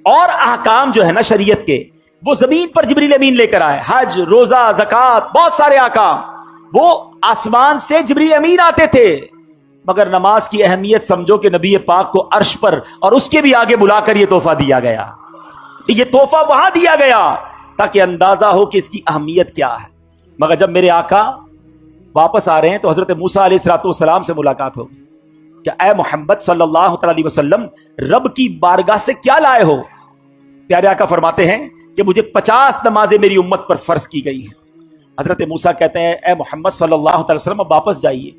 اور احکام جو ہے نا شریعت کے وہ زمین پر جبریل امین لے کر آئے. حج، روزہ، زکات، بہت سارے احکام وہ آسمان سے جبریل امین آتے تھے. مگر نماز کی اہمیت سمجھو کہ نبی پاک کو عرش پر اور اس کے بھی آگے بلا کر یہ تحفہ دیا گیا. یہ تحفہ وہاں دیا گیا تاکہ اندازہ ہو کہ اس کی اہمیت کیا ہے. مگر جب میرے آقا واپس آ رہے ہیں تو حضرت موسیٰ علیہ السلام سے ملاقات ہوگی کہ اے محمد صلی اللہ علیہ وسلم رب کی بارگاہ سے کیا لائے ہو؟ پیارے آقا فرماتے ہیں کہ مجھے 50 نمازیں میری امت پر فرض کی گئی ہیں. حضرت موسیٰ کہتے ہیں اے محمد صلی اللہ علیہ وسلم اب واپس جائیے،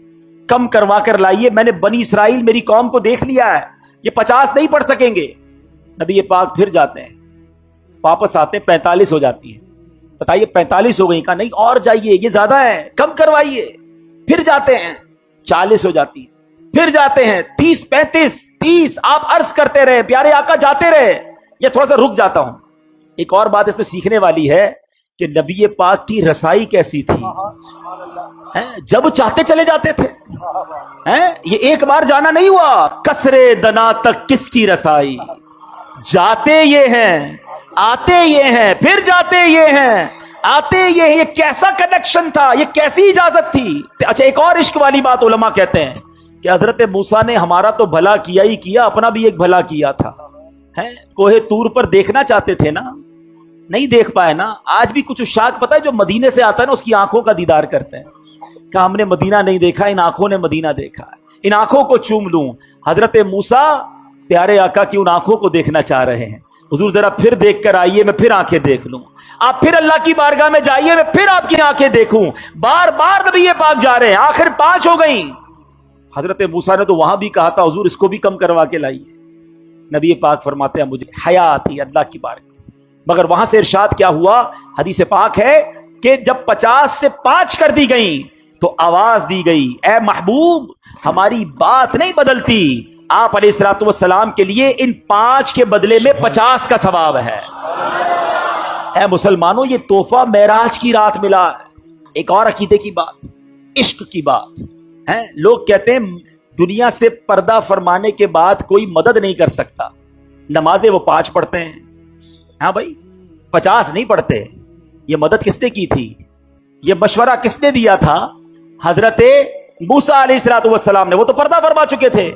کم کروا کر لائیے. میں نے بنی اسرائیل میری قوم کو دیکھ لیا ہے، یہ 50 نہیں پڑھ سکیں گے. نبی پاک پھر جاتے ہیں، واپس آتے ہیں 45 ہو جاتی ہے. بتائیے 45 ہو گئی؟ کہا نہیں اور جائیے، یہ زیادہ ہے، کم کروائیے. پھر جاتے ہیں 40 ہو جاتی ہے. پھر جاتے ہیں 30 35 30. آپ عرض کرتے رہے، پیارے آقا جاتے رہے. یہ تھوڑا سا رک جاتا ہوں. ایک اور بات اس میں سیکھنے والی ہے کہ نبی پاک کی رسائی کیسی تھی. جب چاہتے چلے جاتے تھے. یہ ایک بار جانا نہیں ہوا. کسرے دنا تک کس کی رسائی، جاتے یہ ہیں آتے یہ ہیں، پھر جاتے یہ ہیں آتے یہ ہیں. یہ کیسا کنیکشن تھا، یہ کیسی اجازت تھی. اچھا ایک اور عشق والی بات علماء کہتے ہیں کہ حضرت موسیٰ نے ہمارا تو بھلا کیا ہی کیا، اپنا بھی ایک بھلا کیا تھا. کوہ طور پر دیکھنا چاہتے تھے نا، نہیں دیکھ پائے نا. آج بھی کچھ عشاق پتہ ہے جو مدینے سے آتا ہے نا اس کی آنکھوں کا دیدار کرتے ہیں کہ ہم نے مدینہ نہیں دیکھا، ان آنکھوں نے مدینہ دیکھا، ان آنکھوں کو چوم لوں. حضرت موسیٰ پیارے آقا کی ان آنکھوں کو دیکھنا چاہ رہے ہیں. حضور ذرا پھر دیکھ کر آئیے، میں پھر آنکھیں دیکھ لوں. آپ پھر اللہ کی بارگاہ میں جائیے، میں پھر آپ کی آنکھیں دیکھوں. بار بار نبی پاک جا رہے ہیں. آخر 5 ہو گئیں. حضرت موسیٰ نے تو وہاں بھی کہا تھا حضور اس کو بھی کم کروا کے لائیے. نبی پاک فرماتے ہیں مجھے حیا آتی اللہ کی بارگاہ سے. مگر وہاں سے ارشاد کیا ہوا؟ حدیث پاک ہے کہ جب 50 سے 5 کر دی گئیں تو آواز دی گئی اے محبوب ہماری بات نہیں بدلتی. آپ علیہ الصلوۃ والسلام کے لیے ان 5 کے بدلے میں 50 کا ثواب ہے. اے مسلمانوں یہ تحفہ معراج کی رات ملا. ایک اور عقیدے کی بات، عشق کی بات ہے. لوگ کہتے ہیں دنیا سے پردہ فرمانے کے بعد کوئی مدد نہیں کر سکتا. نمازیں وہ 5 پڑھتے ہیں، ہاں بھائی 50 نہیں پڑھتے. یہ مدد کس نے کی تھی؟ یہ مشورہ کس نے دیا تھا؟ حضرت موسیٰ علیہ الصلوۃ والسلام نے. وہ تو پردہ فرما چکے تھے.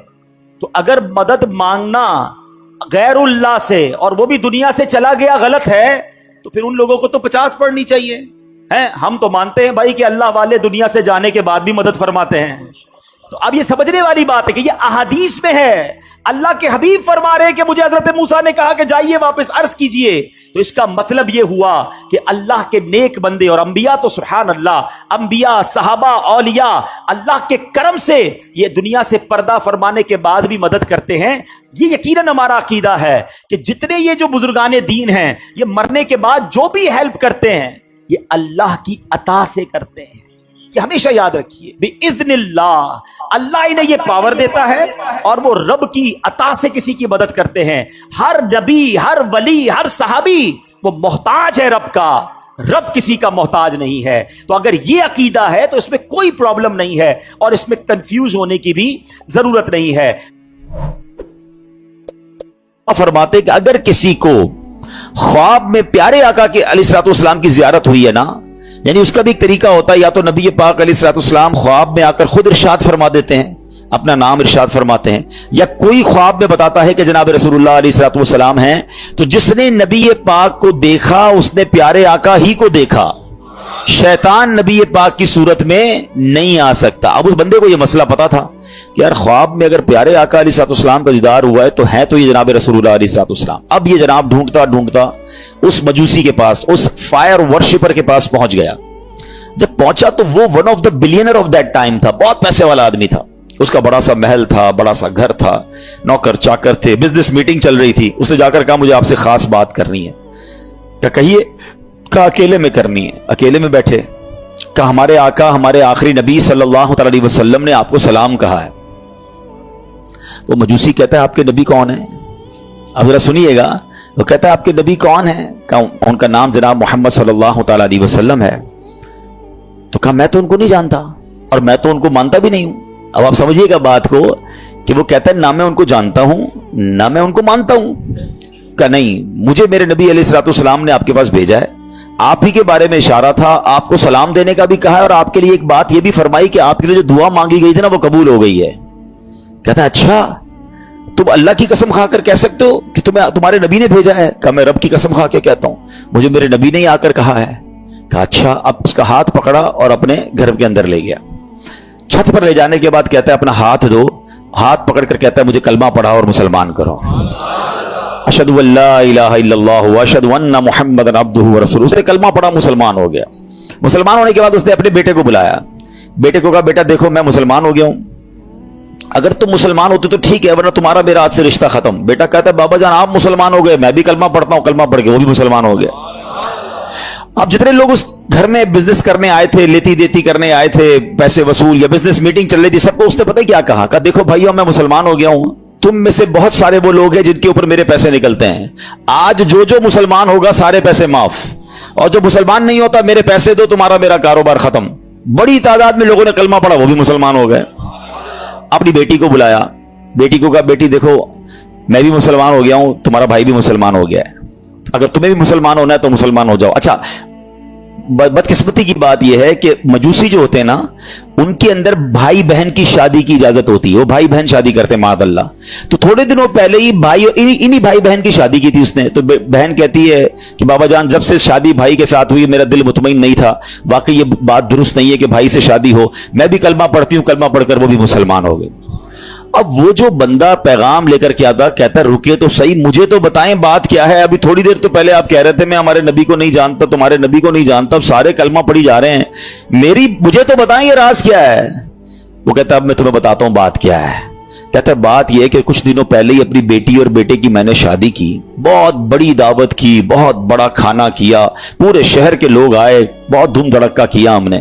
تو اگر مدد مانگنا غیر اللہ سے اور وہ بھی دنیا سے چلا گیا غلط ہے تو پھر ان لوگوں کو تو 50 پڑھنی چاہیے. ہم تو مانتے ہیں بھائی کہ اللہ والے دنیا سے جانے کے بعد بھی مدد فرماتے ہیں. تو اب یہ سمجھنے والی بات ہے کہ یہ احادیث میں ہے. اللہ کے حبیب فرما رہے ہیں کہ مجھے حضرت موسیٰ نے کہا کہ جائیے واپس عرض کیجئے. تو اس کا مطلب یہ ہوا کہ اللہ کے نیک بندے اور انبیاء تو سبحان اللہ، انبیاء، صحابہ، اولیاء اللہ کے کرم سے یہ دنیا سے پردہ فرمانے کے بعد بھی مدد کرتے ہیں. یہ یقیناً ہمارا عقیدہ ہے کہ جتنے یہ جو بزرگان دین ہیں یہ مرنے کے بعد جو بھی ہیلپ کرتے ہیں یہ اللہ کی عطا سے کرتے ہیں. یہ ہمیشہ یاد رکھیے بِإِذْنِ اللہ، اللہ انہیں یہ پاور دیتا ہے اور وہ رب کی عطا سے کسی کی مدد کرتے ہیں. ہر نبی، ہر ولی، ہر صحابی وہ محتاج ہے رب کا، رب کسی کا محتاج نہیں ہے. تو اگر یہ عقیدہ ہے تو اس میں کوئی پرابلم نہیں ہے اور اس میں کنفیوز ہونے کی بھی ضرورت نہیں ہے. فرماتے کہ اگر کسی کو خواب میں پیارے آقا کے علیہ الصلوۃ والسلام کی زیارت ہوئی ہے نا، یعنی اس کا بھی ایک طریقہ ہوتا ہے، یا تو نبی پاک علیہ الصلوۃ والسلام خواب میں آ کر خود ارشاد فرما دیتے ہیں، اپنا نام ارشاد فرماتے ہیں، یا کوئی خواب میں بتاتا ہے کہ جناب رسول اللہ علیہ الصلوۃ والسلام ہیں. تو جس نے نبی پاک کو دیکھا اس نے پیارے آقا ہی کو دیکھا. شیطان نبی پاک کی صورت میں نہیں آ سکتا. اب اس بندے کو یہ مسئلہ پتا تھا کہ یار خواب میں اگر پیارے آقا علیہ الصلوۃ والسلام کا دیدار ہوا ہے تو یہ جناب رسول اللہ علیہ الصلوۃ والسلام. اب یہ جناب ڈھونڈتا اس مجوسی کے پاس، اس فائر ورشپر کے پاس پہنچ گیا. جب پہنچا تو وہ one of the billionaire of that time تھا، بہت پیسے والا آدمی تھا. اس کا بڑا سا محل تھا، بڑا سا گھر تھا، نوکر چاکر تھے، بزنس میٹنگ چل رہی تھی. اس نے جا کر کہا مجھے آپ سے خاص بات کرنی ہے. کیا کہیے؟ کہا اکیلے میں کرنی ہے. اکیلے میں بیٹھے. کہا ہمارے آقا، ہمارے آخری نبی صلی اللہ علیہ وسلم نے آپ کو سلام کہا ہے. تو مجوسی کہتا ہے آپ کے نبی کون ہیں؟ اب ذرا سنیے گا. وہ کہتا ہے آپ کے نبی کون ہیں؟ کہا ان کا نام جناب محمد صلی اللہ تعالی علیہ وسلم ہے. تو کہا میں تو ان کو نہیں جانتا اور میں تو ان کو مانتا بھی نہیں ہوں. اب آپ سمجھیے گا بات کو کہ وہ کہتا ہے نہ میں ان کو جانتا ہوں نہ میں ان کو مانتا ہوں. کہا نہیں, مجھے میرے نبی علیہ السلام نے آپ کے پاس بھیجا ہے, آپ ہی کے بارے میں اشارہ تھا, آپ کو سلام دینے کا بھی کہا ہے, اور آپ کے لیے ایک بات یہ بھی فرمائی کہ آپ کے لیے جو دعا مانگی گئی تھی نا وہ قبول ہو گئی ہے. کہتا ہے اچھا تم اللہ کی قسم کھا کر کہہ سکتے ہو کہ تمہارے نبی نے بھیجا ہے؟ کہا میں رب کی قسم کھا کے کہتا ہوں, مجھے میرے نبی نے ہی آ کر کہا ہے. کہا اچھا. اب اس کا ہاتھ پکڑا اور اپنے گھر کے اندر لے گیا. چھت پر لے جانے کے بعد کہتا ہے اپنا ہاتھ دو, ہاتھ پکڑ کر کہتا ہے مجھے کلمہ پڑھا اور مسلمان کرو. اشہد ان لا الہ الا اللہ واشہد ان محمد عبدہ ورسولہ. اس نے کلمہ پڑھا, مسلمان ہو گیا. مسلمان ہونے کے بعد اس نے اپنے بیٹے کو بلایا, بیٹے کو کہا بیٹا دیکھو میں مسلمان ہو گیا ہوں, اگر تم مسلمان ہوتے تو ٹھیک ہے ورنہ تمہارا میرا آج سے رشتہ ختم. بیٹا کہتا ہے بابا جان آپ مسلمان ہو گئے, میں بھی کلمہ پڑھتا ہوں, کلمہ پڑھ کے وہ بھی مسلمان ہو گیا. اب جتنے لوگ اس گھر میں بزنس کرنے آئے تھے, لیتی دیتی کرنے آئے تھے, پیسے وصول یا بزنس میٹنگ چل رہی تھی, سب کو اس نے پتہ کیا کہا, کہ دیکھو بھائیو میں مسلمان ہو گیا ہوں, تم میں سے بہت سارے وہ لوگ ہیں جن کے اوپر میرے پیسے نکلتے ہیں, آج جو مسلمان ہوگا سارے پیسے معاف, اور جو مسلمان نہیں ہوتا میرے پیسے دو, تمہارا میرا کاروبار ختم. بڑی تعداد میں لوگوں نے کلمہ پڑھا, وہ بھی مسلمان ہو گئے. اپنی بیٹی کو بلایا, بیٹی کو کہا بیٹی دیکھو میں بھی مسلمان ہو گیا ہوں, تمہارا بھائی بھی مسلمان ہو گیا ہے, اگر تمہیں بھی مسلمان ہونا ہے تو مسلمان ہو جاؤ. اچھا بدقسمتی کی بات یہ ہے کہ مجوسی جو ہوتے ہیں نا ان کے اندر بھائی بہن کی شادی کی اجازت ہوتی ہے, وہ بھائی بہن شادی کرتے ہیں معاذ اللہ. تو تھوڑے دنوں پہلے ہی بھائی انہی بھائی بہن کی شادی کی تھی اس نے. تو بہن کہتی ہے کہ بابا جان جب سے شادی بھائی کے ساتھ ہوئی میرا دل مطمئن نہیں تھا, واقعی یہ بات درست نہیں ہے کہ بھائی سے شادی ہو. میں بھی کلمہ پڑھتی ہوں, کلمہ پڑھ کر وہ بھی مسلمان ہو گئے. اب وہ جو بندہ پیغام لے کر کے آتا کہتا رکے تو صحیح, مجھے تو بتائیں بات کیا ہے. ابھی تھوڑی دیر تو پہلے آپ کہہ رہے تھے میں ہمارے نبی کو نہیں جانتا, تمہارے نبی کو نہیں جانتا, اب سارے کلمہ پڑھی جا رہے ہیں, مجھے تو بتائیں یہ راز کیا ہے. وہ کہتا اب میں تمہیں بتاتا ہوں بات کیا ہے. کہتا ہے بات یہ ہے کہ کچھ دنوں پہلے ہی اپنی بیٹی اور بیٹے کی میں نے شادی کی, بہت بڑی دعوت کی, بہت بڑا کھانا کیا, پورے شہر کے لوگ آئے, بہت دھوم دھڑکا کیا ہم نے.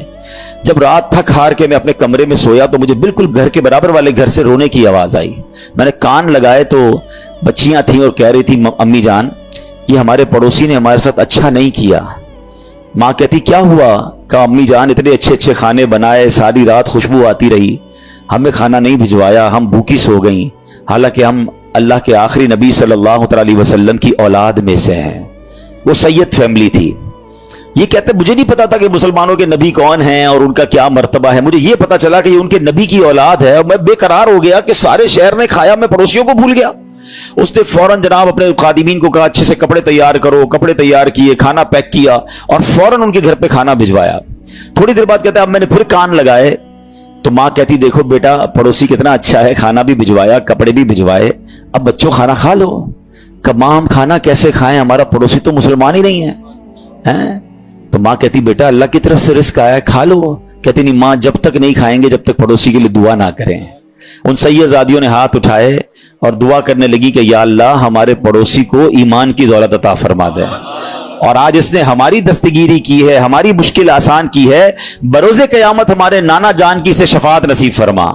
جب رات تھک ہار کے میں اپنے کمرے میں سویا تو مجھے بالکل گھر کے برابر والے گھر سے رونے کی آواز آئی. میں نے کان لگائے تو بچیاں تھیں اور کہہ رہی تھی امی جان یہ ہمارے پڑوسی نے ہمارے ساتھ اچھا نہیں کیا. ماں کہتی کیا ہوا؟ کہا امی جان اتنے اچھے اچھے کھانے بنائے, ساری رات خوشبو آتی رہی, ہمیں کھانا نہیں بھجوایا, ہم بھوکی سو گئیں, حالانکہ ہم اللہ کے آخری نبی صلی اللہ علیہ وسلم کی اولاد میں سے ہیں. وہ سید فیملی تھی. یہ کہتے مجھے نہیں پتا تھا کہ مسلمانوں کے نبی کون ہیں اور ان کا کیا مرتبہ ہے, مجھے یہ پتا چلا کہ یہ ان کے نبی کی اولاد ہے. اور میں بے قرار ہو گیا کہ سارے شہر نے کھایا, میں پڑوسیوں کو بھول گیا. اس نے فوراً جناب اپنے خادمین کو کہا اچھے سے کپڑے تیار کرو, کپڑے تیار کیے, کھانا پیک کیا اور فوراً ان کے گھر پہ کھانا بھجوایا. تھوڑی دیر بعد کہتا ہے اب میں نے پھر کان لگائے تو ماں کہتی دیکھو بیٹا پڑوسی کتنا اچھا ہے, کھانا بھی بھجوایا, کپڑے بھی بھجوائے, اب بچوں کھانا کھا لو. کہ ماں ہم کھانا کیسے کھائیں, ہمارا پڑوسی تو مسلمان ہی نہیں ہے. تو ماں کہتی بیٹا اللہ کی طرف سے رزق آیا ہے, کھا لو. کہتی نہیں ماں جب تک نہیں کھائیں گے جب تک پڑوسی کے لیے دعا نہ کریں. ان سیدزادیوں نے ہاتھ اٹھائے اور دعا کرنے لگی کہ یا اللہ ہمارے پڑوسی کو ایمان کی دولت عطا فرما دے, اور آج اس نے ہماری دستگیری کی ہے, ہماری مشکل آسان کی ہے, بروز قیامت ہمارے نانا جان کی سے شفاعت نصیب فرما.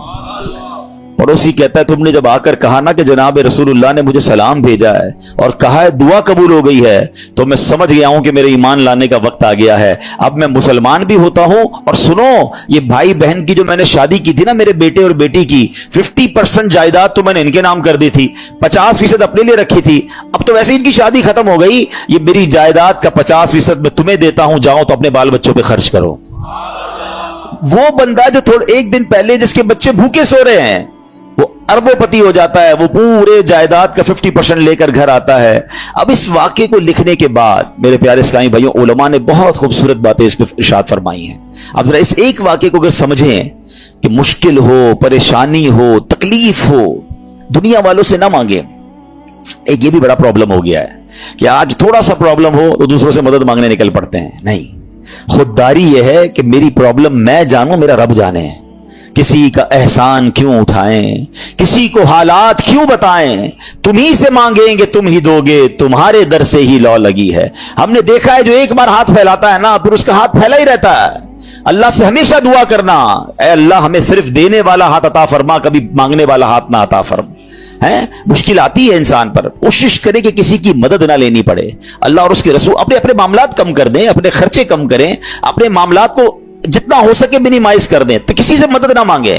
پڑوسی کہتا ہے تم نے جب آ کر کہا نا کہ جناب رسول اللہ نے مجھے سلام بھیجا ہے اور کہا ہے دعا قبول ہو گئی ہے, تو میں سمجھ گیا ہوں کہ میرے ایمان لانے کا وقت آ گیا ہے, اب میں مسلمان بھی ہوتا ہوں. اور سنو یہ بھائی بہن کی جو میں نے شادی کی تھی نا میرے بیٹے اور بیٹی کی, 50% جائیداد تو میں نے ان کے نام کر دی تھی, 50% اپنے لیے رکھی تھی. اب تو ویسے ان کی شادی ختم ہو گئی, یہ میری جائیداد کا 50% میں تمہیں دیتا ہوں, جاؤ تو اپنے بال بچوں پہ خرچ کرو. وہ بندہ جو ایک دن پہلے جس کے بچے بھوکے سو رہے ہیں وہ اربوں پتی ہو جاتا ہے, وہ پورے جائیداد کا 50% لے کر گھر آتا ہے. اب اس واقعے کو لکھنے کے بعد میرے پیارے اسلامی بھائیوں علماء نے بہت خوبصورت باتیں اس پہ ارشاد فرمائی ہیں. اب ذرا اس ایک واقعے کو اگر سمجھیں کہ مشکل ہو, پریشانی ہو, تکلیف ہو, دنیا والوں سے نہ مانگیں. ایک یہ بھی بڑا پرابلم ہو گیا ہے کہ آج تھوڑا سا پرابلم ہو تو دوسروں سے مدد مانگنے نکل پڑتے ہیں. نہیں, خودداری یہ ہے کہ میری پرابلم میں جانوں, میرا رب جانے. کسی کا احسان کیوں اٹھائیں, کسی کو حالات کیوں بتائیں, تم ہی سے مانگیں گے تم ہی دو گے, تمہارے در سے ہی لو لگی ہے. ہم نے دیکھا ہے جو ایک بار ہاتھ پھیلاتا ہے نا پھر اس کا ہاتھ پھیلا ہی رہتا ہے. اللہ سے ہمیشہ دعا کرنا, اے اللہ ہمیں صرف دینے والا ہاتھ عطا فرما, کبھی مانگنے والا ہاتھ نہ عطا فرما. مشکل آتی ہے انسان پر, کوشش کرے کہ کسی کی مدد نہ لینی پڑے. اللہ اور اس کے رسول اپنے معاملات کم کر دیں, اپنے خرچے کم کریں, اپنے معاملات کو جتنا ہو سکے منیمائز کر دیں, تو کسی سے مدد نہ مانگیں.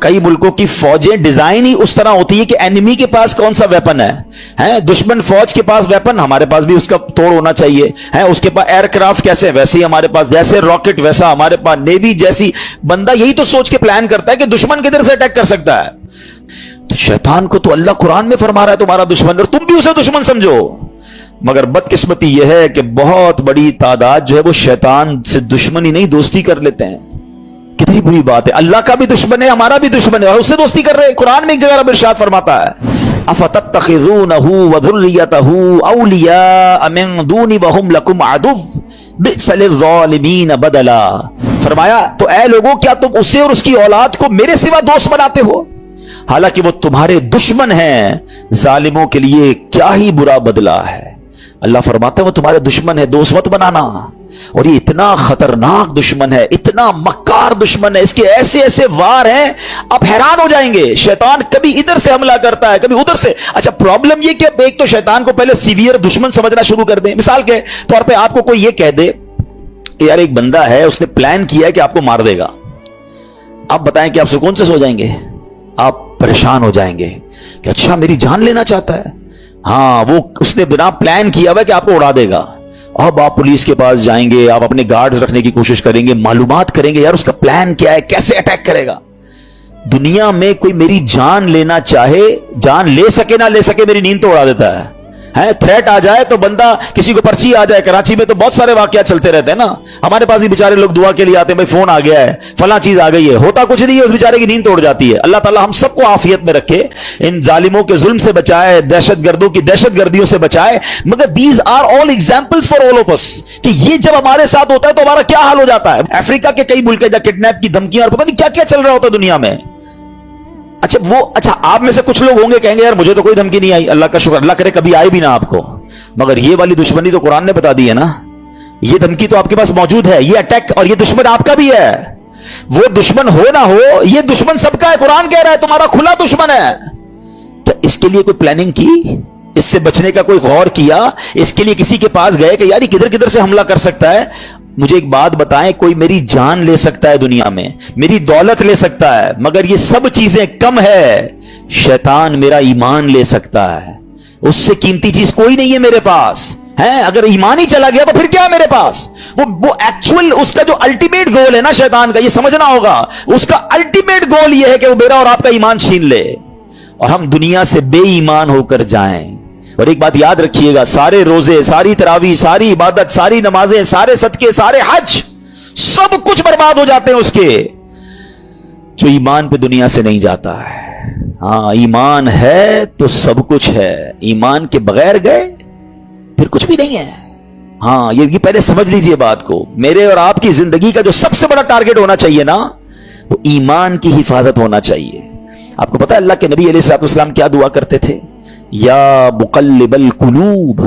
کئی ملکوں کی فوجیں ڈیزائن ہی اس طرح ہوتی ہے کہ اینیمی کے پاس کون سا ویپن ہے دشمن فوج کے پاس ویپن، ہمارے پاس بھی اس کا توڑ ہونا چاہیے ہے، اس کے پاس ایئر کرافٹ کیسے ویسے ہی ہمارے پاس، جیسے راکٹ ویسا ہمارے پاس نیوی جیسی. بندہ یہی تو سوچ کے پلان کرتا ہے کہ دشمن کدھر سے اٹیک کر سکتا ہے. تو شیطان کو تو اللہ قرآن میں فرما رہا ہے تمہارا دشمن، اور تم بھی اسے دشمن سمجھو. مگر بدقسمتی یہ ہے کہ بہت بڑی تعداد جو ہے وہ شیطان سے دشمنی نہیں دوستی کر لیتے ہیں. کتنی بری بات ہے، اللہ کا بھی دشمن ہے ہمارا بھی دشمن ہے اور اس سے دوستی کر رہے. قرآن میں ایک جگہ رب ارشاد فرماتا ہے افتتخذونہ وذریتہ اولیاء من دونی وہم لکم عدو بئس للظالمین بدلا. فرمایا تو اے لوگوں کیا تم اسے اور اس کی اولاد کو میرے سوا دوست بناتے ہو حالانکہ وہ تمہارے دشمن ہیں، ظالموں کے لیے کیا ہی برا بدلہ ہے. اللہ فرماتا ہے وہ تمہارے دشمن ہے، دوست مت بنانا. اور یہ اتنا خطرناک دشمن ہے، اتنا مکار دشمن ہے، اس کے ایسے ایسے وار ہیں آپ حیران ہو جائیں گے. شیطان کبھی ادھر سے حملہ کرتا ہے کبھی ادھر سے. اچھا پرابلم یہ کہ ایک تو شیطان کو پہلے سیویئر دشمن سمجھنا شروع کر دیں. مثال کے طور پہ آپ کو کوئی یہ کہہ دے کہ یار ایک بندہ ہے اس نے پلان کیا ہے کہ آپ کو مار دے گا، آپ بتائیں کہ آپ سکون سے سو جائیں گے؟ آپ پریشان ہو جائیں گے کہ اچھا میری جان لینا چاہتا ہے. ہاں وہ اس نے بنا پلان کیا ہوا کہ آپ کو اڑا دے گا. اب آپ پولیس کے پاس جائیں گے، آپ اپنے گارڈز رکھنے کی کوشش کریں گے، معلومات کریں گے یار اس کا پلان کیا ہے، کیسے اٹیک کرے گا. دنیا میں کوئی میری جان لینا چاہے، جان لے سکے نہ لے سکے، میری نیند تو اڑا دیتا ہے. تھریٹ آ جائے تو بندہ کسی کو پرچی آ جائے. کراچی میں تو بہت سارے واقعات چلتے رہتے ہیں نا، ہمارے پاس بھی بیچارے لوگ دعا کے لیے آتے ہیں، بھائی فون آ گیا ہے فلاں چیز آ گئی ہے، ہوتا کچھ نہیں ہے، اس بیچارے کی نیند توڑ جاتی ہے. اللہ تعالی ہم سب کو عافیت میں رکھے، ان ظالموں کے ظلم سے بچائے، دہشت گردوں کی دہشت گردیوں سے بچائے. مگر these are all examples for all of us کہ یہ جب ہمارے ساتھ ہوتا ہے تو ہمارا کیا حال ہو جاتا ہے. افریقہ کے کئی ملک جہاں کڈنیپ کی دھمکیاں اور پتہ نہیں کیا کیا چل رہا ہوتا ہے دنیا میں. اچھا آپ میں سے کچھ لوگ ہوں گے کہیں گے یار مجھے تو کوئی دھمکی نہیں آئی، اللہ کا شکر، اللہ کرے کبھی آئی بھی نہ آپ کو. مگر یہ والی دشمنی تو قرآن نے بتا دی ہے نا، یہ دھمکی تو آپ کے پاس موجود ہے، یہ اٹیک، اور یہ دشمن آپ کا بھی ہے. وہ دشمن ہو نہ ہو یہ دشمن سب کا ہے. قرآن کہہ رہا ہے تمہارا کھلا دشمن ہے. تو اس کے لیے کوئی پلاننگ کی، اس سے بچنے کا کوئی غور کیا، اس کے لیے کسی کے پاس گئے کہ یار یہ کدھر کدھر سے حملہ کر سکتا ہے. مجھے ایک بات بتائیں، کوئی میری جان لے سکتا ہے دنیا میں، میری دولت لے سکتا ہے، مگر یہ سب چیزیں کم ہے، شیطان میرا ایمان لے سکتا ہے. اس سے قیمتی چیز کوئی نہیں ہے میرے پاس ہے. اگر ایمان ہی چلا گیا تو پھر کیا ہے میرے پاس؟ وہ ایکچوئل اس کا جو الٹیمیٹ گول ہے نا شیطان کا، یہ سمجھنا ہوگا. اس کا الٹیمیٹ گول یہ ہے کہ وہ میرا اور آپ کا ایمان چھین لے اور ہم دنیا سے بے ایمان ہو کر جائیں. اور ایک بات یاد رکھیے گا، سارے روزے، ساری تراویح، ساری عبادت، ساری نمازیں، سارے صدقے، سارے حج، سب کچھ برباد ہو جاتے ہیں اس کے جو ایمان پہ دنیا سے نہیں جاتا ہے. ہاں ایمان ہے تو سب کچھ ہے، ایمان کے بغیر گئے پھر کچھ بھی نہیں ہے. ہاں یہ پہلے سمجھ لیجئے بات کو. میرے اور آپ کی زندگی کا جو سب سے بڑا ٹارگٹ ہونا چاہیے نا، وہ ایمان کی حفاظت ہونا چاہیے. آپ کو پتا ہے اللہ کے نبی علیہ الصلوۃ والسلام کیا دعا کرتے تھے؟ یا مقلب القلوب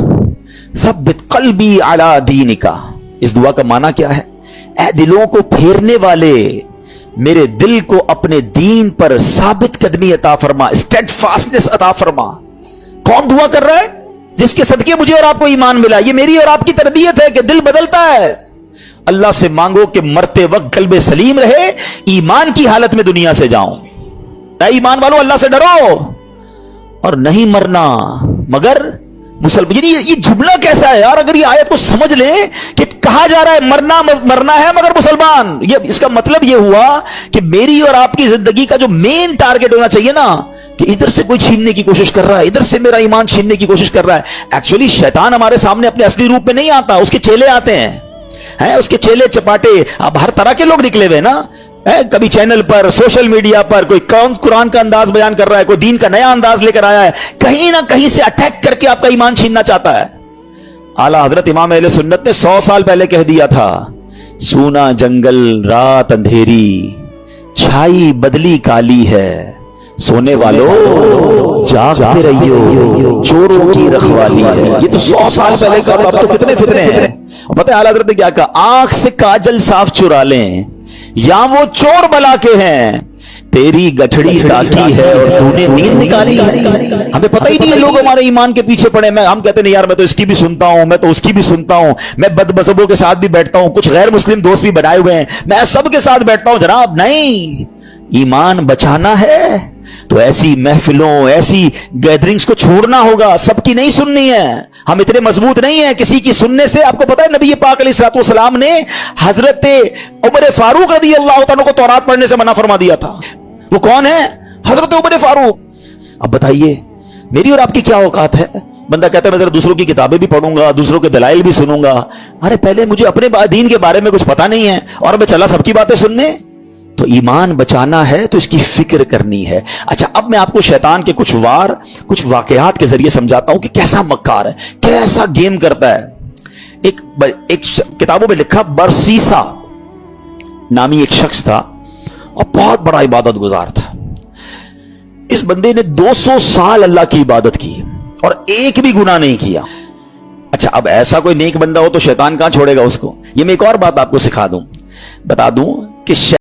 ثبت قلبی علی دینک. اس دعا کا معنی کیا ہے؟ اے دلوں کو پھیرنے والے، میرے دل کو اپنے دین پر ثابت قدمی عطا فرما، اسٹیڈ فاسٹنس عطا فرما. کون دعا کر رہا ہے؟ جس کے صدقے مجھے اور آپ کو ایمان ملا. یہ میری اور آپ کی تربیت ہے کہ دل بدلتا ہے. اللہ سے مانگو کہ مرتے وقت قلب سلیم رہے، ایمان کی حالت میں دنیا سے جاؤں. اے ایمان والو اللہ سے ڈرو اور نہیں مرنا مگر مسلمان. یہ جملہ کیسا ہے یار؟ اگر یہ آیت کو سمجھ لیں کہ کہا جا رہا ہے مرنا ہے مگر مسلمان، یہ اس کا مطلب یہ ہوا کہ میری اور آپ کی زندگی کا جو مین ٹارگٹ ہونا چاہیے نا، کہ ادھر سے کوئی چھیننے کی کوشش کر رہا ہے، ادھر سے میرا ایمان چھیننے کی کوشش کر رہا ہے. ایکچولی شیطان ہمارے سامنے اپنے اصلی روپ میں نہیں آتا، اس کے چیلے آتے ہیں، اس کے چیلے چپاٹے. اب ہر طرح کے لوگ نکلے ہوئے نا، کبھی چینل پر، سوشل میڈیا پر کوئی قرآن کا انداز بیان کر رہا ہے، کوئی دین کا نیا انداز لے کر آیا ہے، کہیں نہ کہیں سے اٹیک کر کے آپ کا ایمان چھیننا چاہتا ہے. اعلیٰ حضرت امام اہل سنت نے 100 سال پہلے کہہ دیا تھا، سونا جنگل رات اندھیری، چھائی بدلی کالی ہے، سونے والوں جاگتے رہیو، چوروں کی رکھوالی ہے. یہ تو 100 سال پہلے کا، اب تو کتنے فتنے ہیں. پتہ ہے اعلیٰ حضرت نے کیا کہا؟ آنکھ سے کاجل صاف چرا لیں یا وہ چور بلا کے ہیں، تیری گٹھڑی تاکی ہے اور تو نے نیند نکالی ہے. ہمیں پتہ ہی نہیں ہے، لوگ ہمارے ایمان کے پیچھے پڑے. ہم کہتے ہیں یار میں تو اس کی بھی سنتا ہوں، میں تو اس کی بھی سنتا ہوں، میں بد مذہبوں کے ساتھ بھی بیٹھتا ہوں، کچھ غیر مسلم دوست بھی بنائے ہوئے ہیں، میں سب کے ساتھ بیٹھتا ہوں. جناب نہیں، ایمان بچانا ہے تو ایسی محفلوں ایسی گیدرنگز کو چھوڑنا ہوگا, سب کی نہیں سننی ہے. ہم اتنے مضبوط نہیں ہیں کسی کی سننے سے. آپ کو پتا ہے نبی پاک علیہ الصلوۃ والسلام نے حضرت عمر فاروق رضی اللہ تعالیٰ کو تورات پڑھنے سے منع فرما دیا تھا. وہ کون ہے؟ حضرت عمر فاروق. اب بتائیے میری اور آپ کی کیا اوقات ہے؟ بندہ کہتا ہے میں ذرا دوسروں کی کتابیں بھی پڑھوں گا, دوسروں کے دلائل بھی سنوں گا. ارے پہلے مجھے اپنے دین کے بارے میں کچھ پتا نہیں ہے اور میں چلا سب کی باتیں سننے. تو ایمان بچانا ہے تو اس کی فکر کرنی ہے. اچھا اب میں آپ کو شیطان کے کچھ واقعات کے ذریعے سمجھاتا ہوں کہ کیسا مکار ہے, کیسا گیم کرتا ہے. ایک کتابوں میں لکھا برسیسا نامی ایک شخص تھا اور بہت بڑا عبادت گزار تھا. اس بندے نے 200 سال اللہ کی عبادت کی اور ایک بھی گناہ نہیں کیا. اچھا اب ایسا کوئی نیک بندہ ہو تو شیطان کہاں چھوڑے گا اس کو. یہ میں ایک اور بات آپ کو بتا دوں کہ